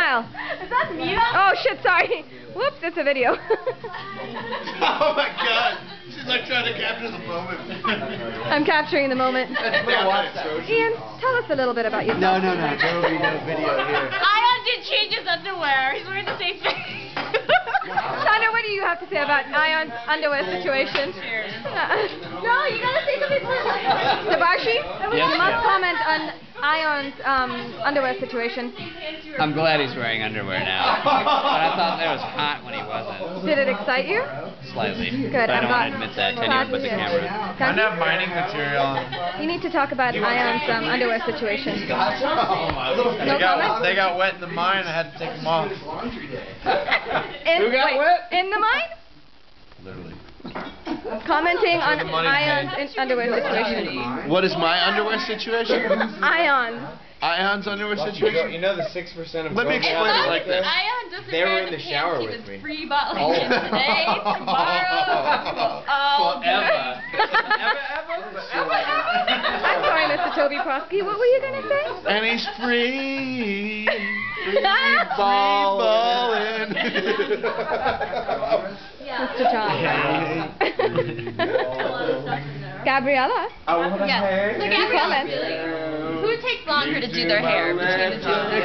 smile. Is that mute? Oh shit, sorry. Whoops, it's a video. Oh my god. She's like trying to capture the moment. I'm capturing the moment. Ian, tell us a little bit about yourself. No. There will be no video here. Ion did change his underwear. He's wearing the same thing. Sandra, what do you have to say about Ion's underwear situation? Cheers. No, you gotta say something first. Debarshi, you must comment on Ion's underwear situation. I'm glad he's wearing underwear now. But I thought that was hot when he wasn't. Did it excite you? Slightly. Good. But I I'm don't want to admit that to anyone but the camera. I don't have mining material. You need to talk about Ion's underwear situation. No comment? They got wet in the mine. I had to take them off. Who got wet? In the mine? Literally. Commenting on Ion's underwear situation. What is my underwear situation? Ion's underwear situation? You know the 6% of Let me explain it like this. Ion doesn't They were wear in the shower with me. Free bottling today, tomorrow, all Forever. I'm sorry, Mr. Toby Prosky. What were you going to say? And he's free. Ballin'. Mr. John. Gabriella? Yes. So Gabriella, who takes longer to do their hair between the two of you?